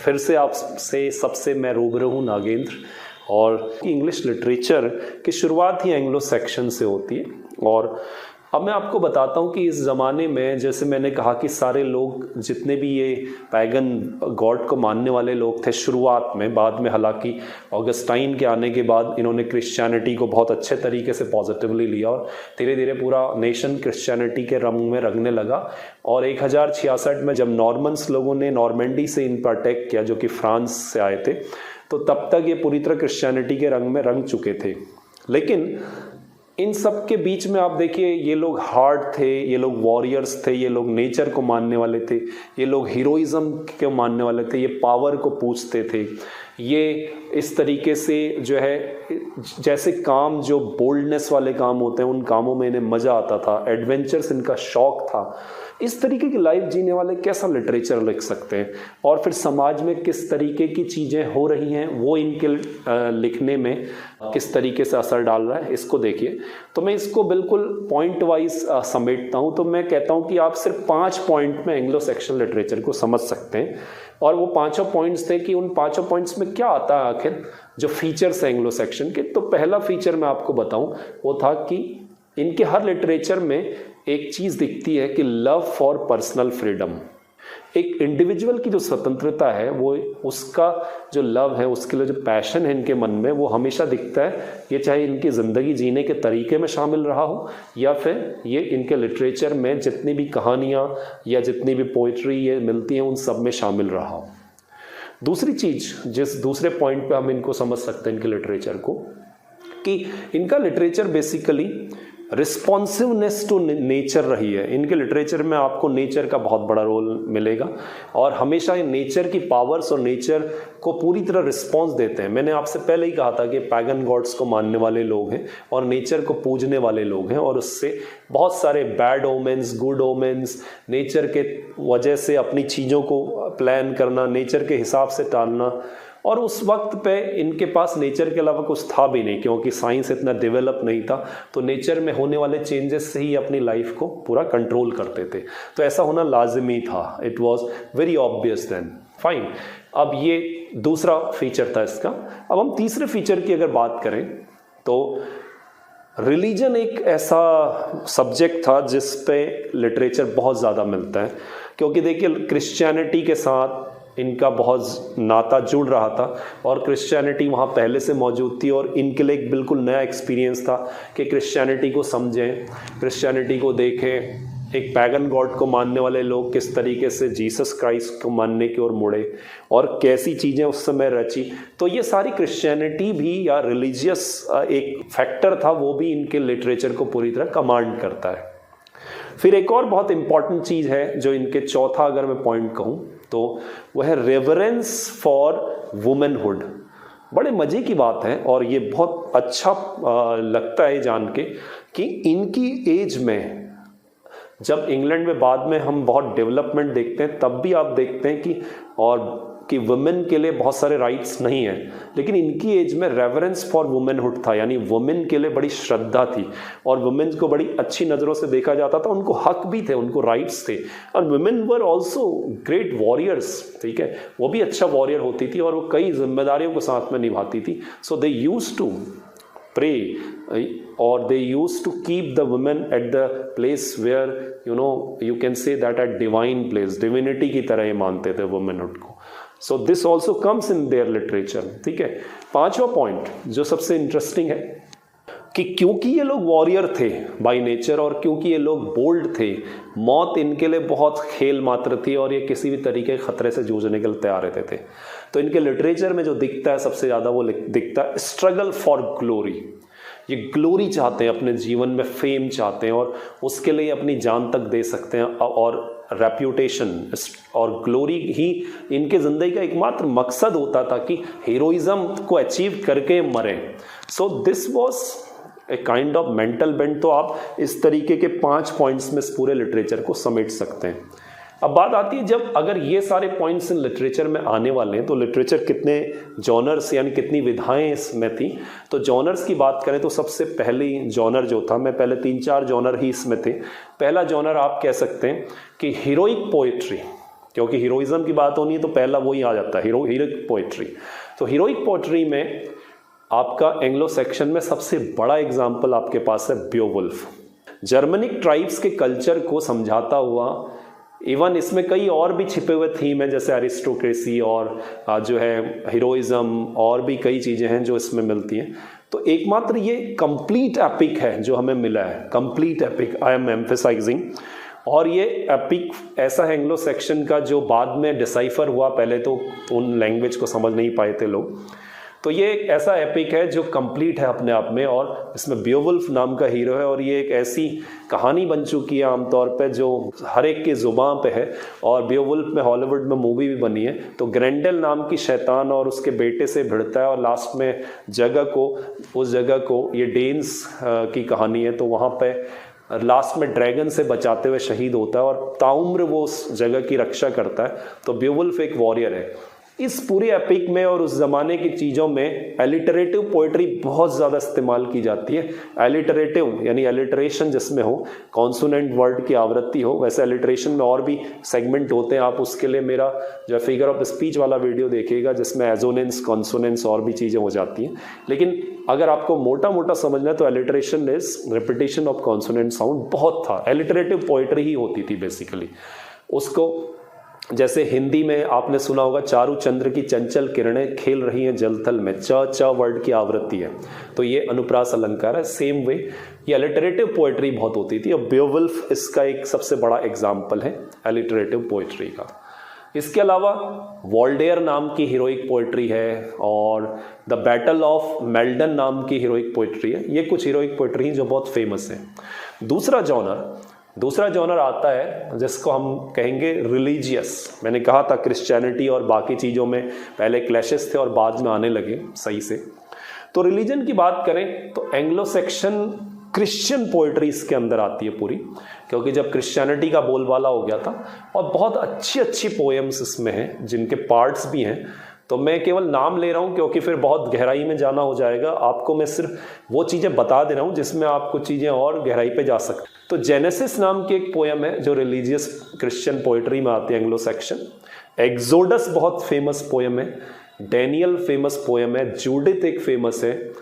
फिर से आपसे सबसे मैं रूबरू हूँ नागेंद्र। और इंग्लिश लिटरेचर की शुरुआत ही एंग्लो सेक्शन से होती है। और अब मैं आपको बताता हूँ कि इस ज़माने में, जैसे मैंने कहा कि सारे लोग जितने भी ये पैगन गॉड को मानने वाले लोग थे शुरुआत में, बाद में हालांकि ऑगस्टाइन के आने के बाद इन्होंने क्रिश्चियनिटी को बहुत अच्छे तरीके से पॉजिटिवली लिया और धीरे धीरे पूरा नेशन क्रिश्चियनिटी के रंग में रंगने लगा। और 1066 में जब नॉर्मन्स लोगों ने नॉर्मेंडी से इन पर अटैक किया, जो कि फ्रांस से आए थे, तो तब तक ये पूरी तरह क्रिश्चियनिटी के रंग में रंग चुके थे। लेकिन इन सब के बीच में आप देखिए, ये लोग हार्ड थे, ये लोग वॉरियर्स थे, ये लोग नेचर को मानने वाले थे, ये लोग हीरोइज्म को मानने वाले थे, ये पावर को पूछते थे, ये इस तरीके से जो है जैसे काम जो बोल्डनेस वाले काम होते हैं उन कामों में इन्हें मज़ा आता था, एडवेंचर्स इनका शौक था। इस तरीके की लाइफ जीने वाले कैसा लिटरेचर लिख सकते हैं, और फिर समाज में किस तरीके की चीज़ें हो रही हैं वो इनके लिखने में किस तरीके से असर डाल रहा है, इसको देखिए। तो मैं इसको बिल्कुल पॉइंट वाइज समेटता हूँ। तो मैं कहता हूँ कि आप सिर्फ 5 पॉइंट में एंग्लो सेक्शन लिटरेचर को समझ सकते हैं। और वो 5 पॉइंट्स थे कि उन 5 पॉइंट्स में क्या आता है आखिर, जो फीचर्स हैं एंग्लो सेक्शन के। तो पहला फीचर मैं आपको बताऊं वो था कि इनके हर लिटरेचर में एक चीज़ दिखती है कि लव फॉर पर्सनल फ्रीडम। एक इंडिविजुअल की जो स्वतंत्रता है, वो उसका जो लव है, उसके लिए जो पैशन है इनके मन में, वो हमेशा दिखता है। ये चाहे इनकी ज़िंदगी जीने के तरीके में शामिल रहा हो, या फिर ये इनके लिटरेचर में जितनी भी कहानियाँ या जितनी भी पोइट्री ये मिलती हैं उन सब में शामिल रहा हो। दूसरी चीज़, जिस दूसरे पॉइंट पे हम इनको समझ सकते हैं इनके लिटरेचर को, कि इनका literature basically responsiveness to nature रही है। इनके लिटरेचर में आपको नेचर का बहुत बड़ा रोल मिलेगा, और हमेशा ये नेचर की पावर्स और नेचर को पूरी तरह रिस्पॉन्स देते हैं। मैंने आपसे पहले ही कहा था कि पैगन गॉड्स को मानने वाले लोग हैं और नेचर को पूजने वाले लोग हैं, और उससे बहुत सारे bad omens, good omens, nature के वजह से अपनी चीज़ों को प्लान करना, नेचर के हिसाब से टालना। और उस वक्त पे इनके पास नेचर के अलावा कुछ था भी नहीं, क्योंकि साइंस इतना डेवलप नहीं था, तो नेचर में होने वाले चेंजेस से ही अपनी लाइफ को पूरा कंट्रोल करते थे। तो ऐसा होना लाजमी था, it was very obvious then. Fine, अब ये दूसरा फीचर था इसका। अब हम तीसरे फीचर की अगर बात करें तो रिलीजन एक ऐसा सब्जेक्ट था जिस पे लिटरेचर बहुत ज़्यादा मिलता है, क्योंकि देखिए क्रिश्चियनिटी के साथ इनका बहुत नाता जुड़ रहा था, और क्रिश्चियनिटी वहाँ पहले से मौजूद थी, और इनके लिए एक बिल्कुल नया एक्सपीरियंस था कि क्रिश्चियनिटी को समझें, क्रिश्चियनिटी को देखें, एक पैगन गॉड को मानने वाले लोग किस तरीके से जीसस क्राइस्ट को मानने की ओर मुड़े और कैसी चीज़ें उस समय रची। तो ये सारी क्रिश्चियनिटी भी या रिलीजियस एक फैक्टर था, वो भी इनके लिटरेचर को पूरी तरह कमांड करता है। फिर एक और बहुत इंपॉर्टेंट चीज़ है जो इनके चौथा अगर मैं पॉइंट कहूँ तो वह है रेवरेंस फॉर वुमेनहुड। बड़े मज़े की बात है, और ये बहुत अच्छा लगता है जान के कि इनकी एज में, जब इंग्लैंड में बाद में हम बहुत डेवलपमेंट देखते हैं, तब भी आप देखते हैं कि वुमेन के लिए बहुत सारे राइट्स नहीं हैं, लेकिन इनकी एज में रेवरेंस फॉर वुमेनहुड था, यानी वुमेन के लिए बड़ी श्रद्धा थी, और वुमेन को बड़ी अच्छी नज़रों से देखा जाता था, उनको हक भी थे, उनको राइट्स थे। और women were also great warriors, ठीक है, वो भी अच्छा वॉरियर होती थी, और वो कई जिम्मेदारियों को साथ में निभाती थी। So they used to pray, or they used to keep the women at the place where you can say that at divine place, divinity की तरह ये मानते थे womanhood को। So this also comes in their literature, ठीक है। पांचवा point जो सबसे इंटरेस्टिंग है कि क्योंकि ये लोग वॉरियर थे बाय नेचर, और क्योंकि ये लोग बोल्ड थे, मौत इनके लिए बहुत खेल मात्र थी, और ये किसी भी तरीके के खतरे से जूझने के लिए तैयार रहते थे। तो इनके लिटरेचर में जो दिखता है सबसे ज़्यादा, वो दिखता है स्ट्रगल फॉर ग्लोरी। ये ग्लोरी चाहते हैं, अपने जीवन में फेम चाहते हैं, और उसके लिए अपनी जान तक दे सकते हैं, और रेप्यूटेशन और ग्लोरी ही इनके ज़िंदगी का एकमात्र मकसद होता था कि हीरोइज्म को अचीव करके मरें। So this was a kind of mental bend. तो आप इस तरीके के 5 पॉइंट्स में इस पूरे लिटरेचर को समेट सकते हैं। अब बात आती है, जब अगर ये सारे पॉइंट्स इन लिटरेचर में आने वाले हैं तो लिटरेचर कितने जॉनर्स यानी कितनी विधाएं इसमें थी। तो जॉनर्स की बात करें तो सबसे पहली जॉनर जो था, मैं पहले 3-4 जॉनर ही इसमें थे। पहला जॉनर आप कह सकते हैं कि हीरोइक पोएट्री, क्योंकि हीरोइज्म की बात होनी है तो पहला वही आ जाता है, हीरोइक पोइट्री। तो हीरोइक पोइट्री में आपका एंग्लो सेक्शन में सबसे बड़ा एग्जाम्पल आपके पास है बियोवुल्फ। जर्मनिक ट्राइब्स के कल्चर को समझाता हुआ, इवन इसमें कई और भी छिपे हुए थीम हैं जैसे एरिस्टोक्रेसी और जो है हीरोइज्म, और भी कई चीज़ें हैं जो इसमें मिलती हैं। तो एकमात्र ये कंप्लीट एपिक है जो हमें मिला है, complete epic, I am emphasizing. और ये एपिक ऐसा है एंग्लो सेक्शन का जो बाद में डिसाइफर हुआ, पहले तो उन लैंग्वेज को समझ नहीं पाए थे लोग। तो ये एक ऐसा एपिक है जो कंप्लीट है अपने आप में, और इसमें बियोवुल्फ नाम का हीरो है, और ये एक ऐसी कहानी बन चुकी है आमतौर पे जो हर एक की ज़ुबान पे है। और बियोवुल्फ में हॉलीवुड में मूवी भी बनी है। तो ग्रेंडेल नाम की शैतान और उसके बेटे से भिड़ता है, और लास्ट में उस जगह को ये डेन्स की कहानी है, तो वहाँ पे लास्ट में ड्रैगन से बचाते हुए शहीद होता है, और ताउम्र वो उस जगह की रक्षा करता है। तो बियोवुल्फ एक वॉरियर है। इस पूरे एपिक में और उस ज़माने की चीज़ों में एलिटरेटिव पोइट्री बहुत ज़्यादा इस्तेमाल की जाती है। एलिटरेटिव यानी एलिटरेशन जिसमें हो, कॉन्सोनेंट वर्ड की आवृत्ति हो। वैसे एलिटरेशन में और भी सेगमेंट होते हैं, आप उसके लिए मेरा जो फिगर ऑफ स्पीच वाला वीडियो देखिएगा जिसमें एजोनेंस, कॉन्सोनेंस और भी चीज़ें हो जाती हैं। लेकिन अगर आपको मोटा मोटा समझना है तो alliteration is repetition of consonant sound बहुत था। एलिटरेटिव पोइट्री ही होती थी बेसिकली। उसको जैसे हिंदी में आपने सुना होगा, चारू चंद्र की चंचल किरणें खेल रही हैं जलथल में, च वर्ड की आवृत्ति है, तो ये अनुप्रास अलंकार है। सेम वे ये एलिटरेटिव पोइट्री बहुत होती थी, और बियोवुल्फ इसका एक सबसे बड़ा एग्जाम्पल है एलिटरेटिव पोइट्री का। इसके अलावा वॉल्डेयर नाम की हीरोइक पोइट्री है, और द बैटल ऑफ मेल्डन नाम की हीरोइक पोइट्री है। ये कुछ हीरोइक पोइट्री जो बहुत फेमस है। दूसरा जॉनर आता है जिसको हम कहेंगे रिलीजियस। मैंने कहा था क्रिश्चियनिटी और बाकी चीज़ों में पहले क्लैशेस थे और बाद में आने लगे सही से। तो रिलीजन की बात करें तो एंग्लो सेक्शन क्रिश्चियन पोइट्री इसके अंदर आती है पूरी, क्योंकि जब क्रिश्चियनिटी का बोलबाला हो गया था, और बहुत अच्छी पोएम्स इसमें हैं जिनके पार्ट्स भी हैं। तो मैं केवल नाम ले रहा हूँ क्योंकि फिर बहुत गहराई में जाना हो जाएगा। आपको मैं सिर्फ वो चीज़ें बता दे रहा हूँ जिसमें आप कुछ चीज़ें और गहराई पे जा सकते। तो जेनेसिस नाम की एक पोएम है जो रिलीजियस क्रिश्चियन पोइट्री में आती है एंग्लो सेक्शन। एक्सोडस बहुत फेमस पोएम है, डैनियल फेमस पोएम है, जूडिथ एक फेमस है,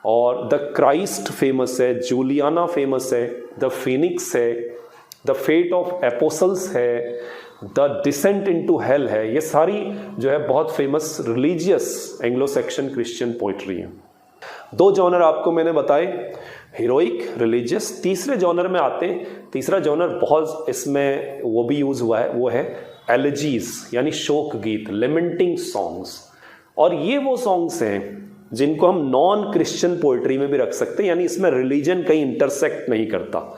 और द क्राइस्ट फेमस है, जूलियाना फेमस है, द फिनिक्स है, द फेट ऑफ एपोसल्स है, द डिसेंट इनटू हेल है। ये सारी जो है बहुत famous religious Anglo Saxon Christian poetry है। दो जॉनर आपको मैंने बताए, हीरोइक, रिलीजियस। तीसरे जॉनर में आते हैं। तीसरा जॉनर बहुत इसमें वो भी यूज हुआ है, वो है एलिजीज यानी शोक गीत, लेमेंटिंग सॉन्ग्स। और ये वो सॉन्ग्स हैं जिनको हम नॉन क्रिश्चियन पोइट्री में भी रख सकते हैं, यानी इसमें रिलीजन कहीं इंटरसेक्ट नहीं करता।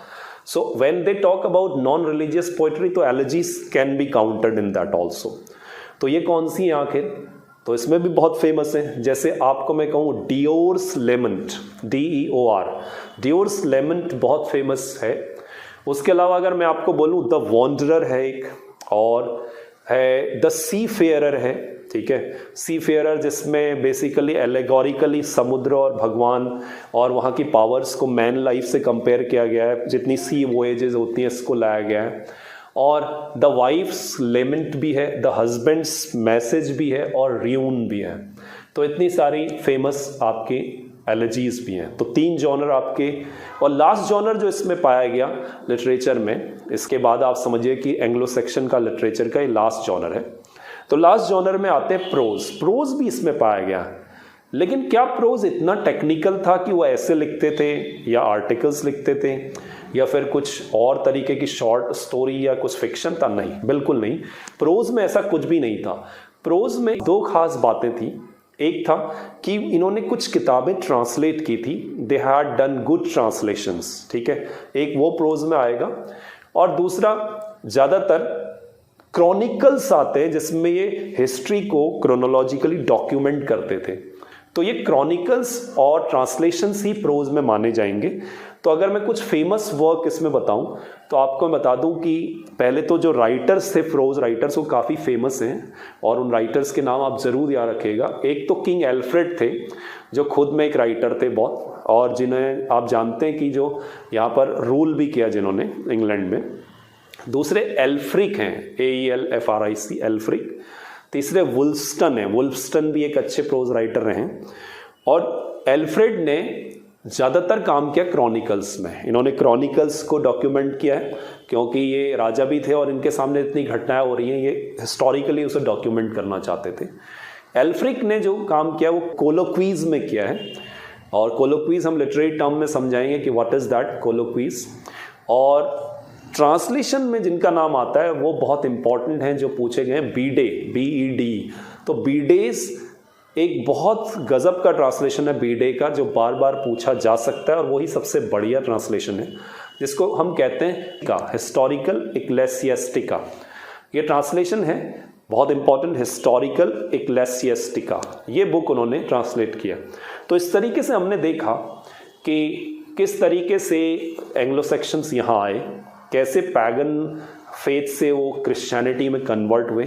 So when they talk about non-religious poetry, तो elegies can be counted in that also। तो ये कौन सी है आखिर? तो इसमें भी बहुत फेमस है। जैसे आपको मैं कहूँ डियोर्स लेमेंट, DEOR, डियोर्स लेमेंट बहुत फेमस है। उसके अलावा अगर मैं आपको बोलूँ द वॉन्डरर है एक, और है द सी फेयरर है, ठीक है। सी फेयरर जिसमें बेसिकली एलेगोरिकली समुद्र और भगवान और वहाँ की पावर्स को मैन लाइफ से कंपेयर किया गया है, जितनी सी वोएजेस होती हैं इसको लाया गया है। और द वाइफ्स लेमेंट भी है, द हस्बैंड्स मैसेज भी है, और रियून भी है। तो इतनी सारी फेमस आपकी एलिजीज भी हैं। तो 3 जॉनर आपके। और लास्ट जॉनर जो इसमें पाया गया लिटरेचर में, इसके बाद आप समझिए कि एंग्लो सेक्शन का लिटरेचर का ये लास्ट जॉनर है। तो लास्ट जॉनर में आते हैं प्रोज। प्रोज भी इसमें पाया गया, लेकिन क्या प्रोज इतना टेक्निकल था कि वो ऐसे लिखते थे या आर्टिकल्स लिखते थे या फिर कुछ और तरीके की शॉर्ट स्टोरी या कुछ फिक्शन था? नहीं, बिल्कुल नहीं। प्रोज में ऐसा कुछ भी नहीं था। प्रोज में 2 खास बातें थी। एक था कि इन्होंने कुछ किताबें ट्रांसलेट की थी, they had done good translations, ठीक है, एक वो प्रोज में आएगा। और दूसरा, ज़्यादातर क्रॉनिकल्स आते हैं जिसमें ये हिस्ट्री को क्रोनोलॉजिकली डॉक्यूमेंट करते थे। तो ये क्रॉनिकल्स और ट्रांसलेशंस ही प्रोज में माने जाएंगे। तो अगर मैं कुछ फेमस वर्क इसमें बताऊं तो आपको मैं बता दूं कि पहले तो जो राइटर्स थे, प्रोज राइटर्स, वो काफ़ी फेमस हैं, और उन राइटर्स के नाम आप ज़रूर याद रखिएगा। एक तो किंग एल्फ्रेड थे, जो खुद में एक राइटर थे बहुत, और जिन्हें आप जानते हैं कि जो यहाँ पर रूल भी किया जिन्होंने इंग्लैंड में। दूसरे एल्फ्रिक हैं, AELFRIC, एल्फ्रिक। तीसरे वुल्फस्टन हैं, वुल्फस्टन भी एक अच्छे प्रोज राइटर रहे हैं। और एल्फ्रेड ने ज़्यादातर काम किया क्रॉनिकल्स में। इन्होंने क्रॉनिकल्स को डॉक्यूमेंट किया है क्योंकि ये राजा भी थे और इनके सामने इतनी घटनाएं हो रही हैं, ये हिस्टोरिकली उसे डॉक्यूमेंट करना चाहते थे। एल्फ्रिक ने जो काम किया वो कोलोक्वीज में किया है, और कोलोक्वीज हम लिटरेरी टर्म में समझाएंगे कि व्हाट इज़ दैट कोलोक्वीज। और ट्रांसलेशन में जिनका नाम आता है वो बहुत इंपॉर्टेंट हैं, जो पूछे गए हैं, बीडे, BED। तो बीडेस एक बहुत गजब का ट्रांसलेशन है बीडे का, जो बार बार पूछा जा सकता है और वही सबसे बढ़िया ट्रांसलेशन है, जिसको हम कहते हैं का हिस्टोरिकल इक्लेसियास्टिका। ये ट्रांसलेशन है बहुत इंपॉर्टेंट, हिस्टोरिकल इक्लेसियास्टिका, ये बुक उन्होंने ट्रांसलेट किया। तो इस तरीके से हमने देखा कि किस तरीके से एंग्लो सेक्शंस यहाँ आए, कैसे पैगन फेथ से वो क्रिश्चियनिटी में कन्वर्ट हुए,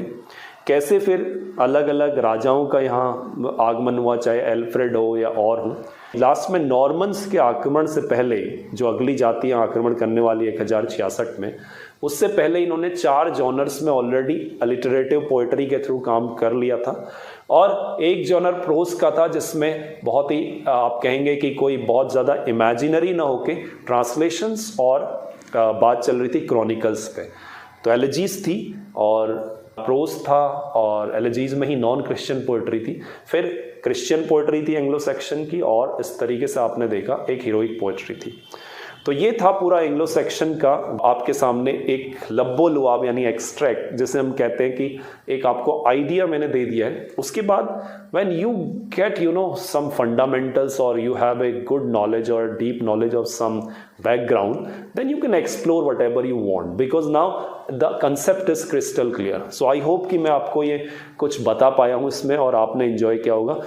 कैसे फिर अलग अलग राजाओं का यहाँ आगमन हुआ, चाहे एल्फ्रेड हो या और हो। लास्ट में नॉर्मन्स के आक्रमण से पहले, जो अगली जातियाँ आक्रमण करने वाली 1066 में, उससे पहले इन्होंने 4 जॉनर्स में ऑलरेडी अलिटरेटिव पोएट्री के थ्रू काम कर लिया था। और एक जॉनर प्रोज का था जिसमें बहुत ही आप कहेंगे कि कोई बहुत ज़्यादा इमेजिनरी ना होके ट्रांसलेशंस और बात चल रही थी क्रॉनिकल्स पे। तो एलिजीज थी और प्रोज था, और एलिजीज में ही नॉन क्रिश्चियन पोएट्री थी, फिर क्रिश्चियन पोएट्री थी एंग्लो सेक्शन की, और इस तरीके से आपने देखा एक हीरोइक पोएट्री थी। तो ये था पूरा एंग्लो सेक्शन का आपके सामने एक लब्बो लुआब यानी एक्सट्रैक्ट, जिसे हम कहते हैं कि एक आपको आइडिया मैंने दे दिया है। उसके बाद when you get some fundamentals और you have a good knowledge और deep knowledge of some background, then you can explore whatever you want, because now the concept is crystal clear. So I hope कि मैं आपको ये कुछ बता पाया हूँ इसमें और आपने एंजॉय किया होगा।